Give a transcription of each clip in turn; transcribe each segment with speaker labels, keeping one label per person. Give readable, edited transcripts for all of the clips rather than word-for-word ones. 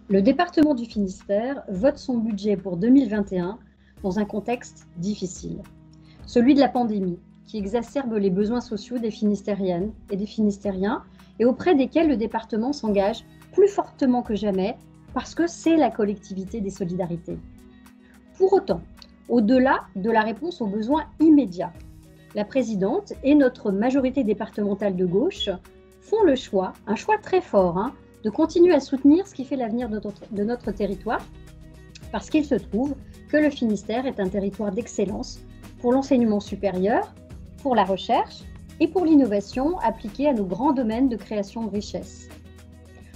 Speaker 1: Le département du Finistère vote son budget pour 2021 dans un contexte difficile, celui de la pandémie, qui exacerbe les besoins sociaux des Finistériennes et des Finistériens et auprès desquels le département s'engage plus fortement que jamais parce que c'est la collectivité des solidarités. Pour autant, au-delà de la réponse aux besoins immédiats, la présidente et notre majorité départementale de gauche font le choix, un choix très fort, de continuer à soutenir ce qui fait l'avenir de notre territoire, parce qu'il se trouve que le Finistère est un territoire d'excellence pour l'enseignement supérieur, pour la recherche et pour l'innovation appliquée à nos grands domaines de création de richesse.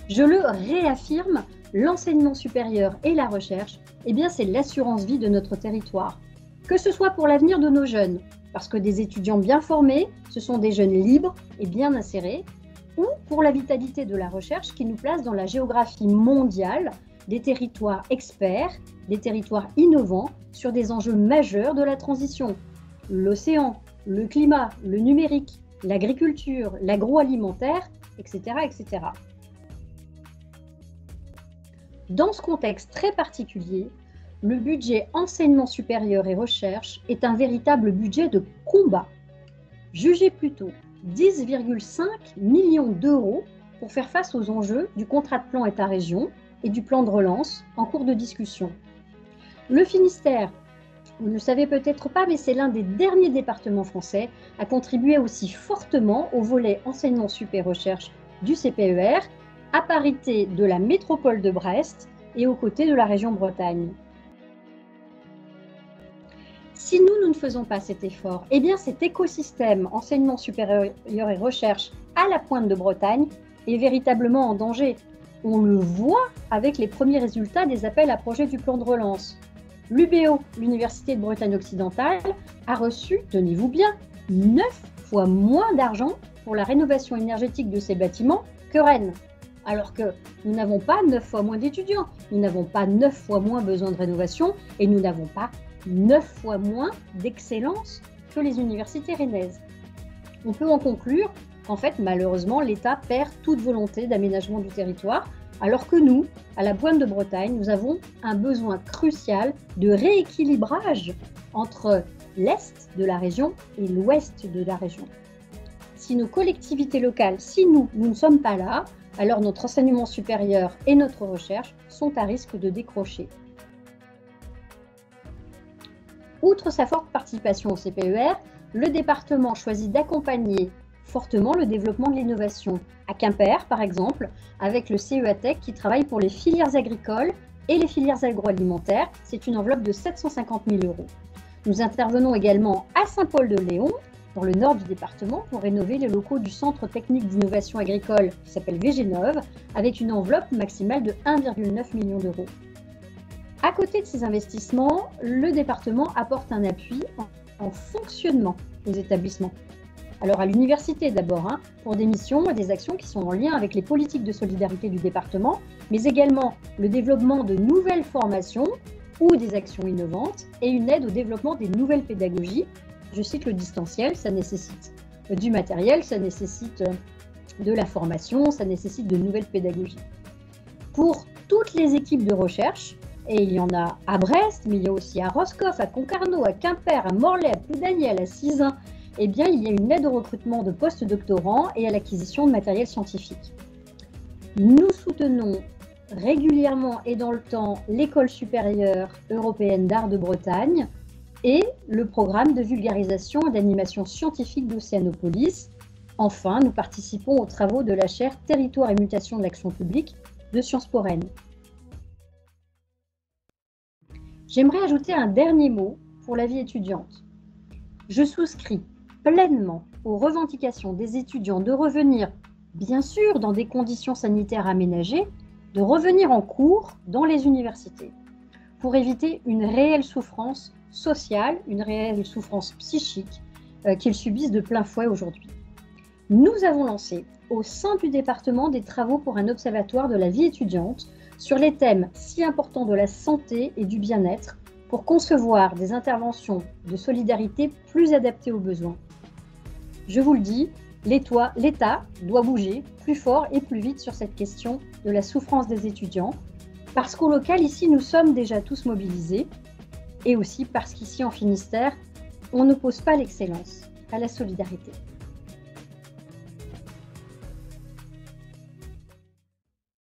Speaker 1: Je le réaffirme, l'enseignement supérieur et la recherche, c'est l'assurance vie de notre territoire. Que ce soit pour l'avenir de nos jeunes, parce que des étudiants bien formés, ce sont des jeunes libres et bien insérés, ou pour la vitalité de la recherche qui nous place dans la géographie mondiale des territoires experts, des territoires innovants sur des enjeux majeurs de la transition. L'océan, le climat, le numérique, l'agriculture, l'agroalimentaire, etc., etc. Dans ce contexte très particulier, le budget enseignement supérieur et recherche est un véritable budget de combat. Jugez plutôt 10,5 millions d'euros pour faire face aux enjeux du contrat de plan État-région et du plan de relance en cours de discussion. Le Finistère, vous ne le savez peut-être pas, mais c'est l'un des derniers départements français à contribuer aussi fortement au volet enseignement supérieur recherche du CPER, à parité de la métropole de Brest et aux côtés de la région Bretagne. Si nous ne faisons pas cet effort, cet écosystème enseignement supérieur et recherche à la pointe de Bretagne est véritablement en danger. On le voit avec les premiers résultats des appels à projets du plan de relance. L'UBO, l'Université de Bretagne occidentale, a reçu, tenez-vous bien, 9 fois moins d'argent pour la rénovation énergétique de ses bâtiments que Rennes. Alors que nous n'avons pas 9 fois moins d'étudiants, nous n'avons pas 9 fois moins besoin de rénovation et nous n'avons pas 9 fois moins d'excellence que les universités rennaises. On peut en conclure qu'en fait, malheureusement, l'État perd toute volonté d'aménagement du territoire, alors que nous, à la Pointe de Bretagne, nous avons un besoin crucial de rééquilibrage entre l'Est de la région et l'Ouest de la région. Si nos collectivités locales, si nous ne sommes pas là, alors notre enseignement supérieur et notre recherche sont à risque de décrocher. Outre sa forte participation au CPER, le département choisit d'accompagner fortement le développement de l'innovation. À Quimper, par exemple, avec le CEATEC qui travaille pour les filières agricoles et les filières agroalimentaires, c'est une enveloppe de 750 000 €. Nous intervenons également à Saint-Paul-de-Léon, dans le nord du département, pour rénover les locaux du Centre technique d'innovation agricole qui s'appelle VGnov, avec une enveloppe maximale de 1,9 million d'euros. À côté de ces investissements, le département apporte un appui en fonctionnement aux établissements. Alors à l'université d'abord, pour des missions et des actions qui sont en lien avec les politiques de solidarité du département, mais également le développement de nouvelles formations ou des actions innovantes et une aide au développement des nouvelles pédagogies. Je cite le distanciel, ça nécessite du matériel, ça nécessite de la formation, ça nécessite de nouvelles pédagogies. Pour toutes les équipes de recherche, et il y en a à Brest, mais il y a aussi à Roscoff, à Concarneau, à Quimper, à Morlaix, à Ploudaniel, à Sizun, il y a une aide au recrutement de post-doctorants et à l'acquisition de matériel scientifique. Nous soutenons régulièrement et dans le temps l'École supérieure européenne d'art de Bretagne et le programme de vulgarisation et d'animation scientifique d'Océanopolis. Enfin, nous participons aux travaux de la chaire Territoire et mutation de l'action publique de Sciences Po Rennes. J'aimerais ajouter un dernier mot pour la vie étudiante. Je souscris pleinement aux revendications des étudiants de revenir, bien sûr dans des conditions sanitaires aménagées, de revenir en cours dans les universités pour éviter une réelle souffrance sociale, une réelle souffrance psychique qu'ils subissent de plein fouet aujourd'hui. Nous avons lancé au sein du département des travaux pour un observatoire de la vie étudiante sur les thèmes si importants de la santé et du bien-être pour concevoir des interventions de solidarité plus adaptées aux besoins. Je vous le dis, l'État doit bouger plus fort et plus vite sur cette question de la souffrance des étudiants Parce qu'au local, ici, nous sommes déjà tous mobilisés. Et aussi parce qu'ici, en Finistère, on n'oppose pas l'excellence à la solidarité.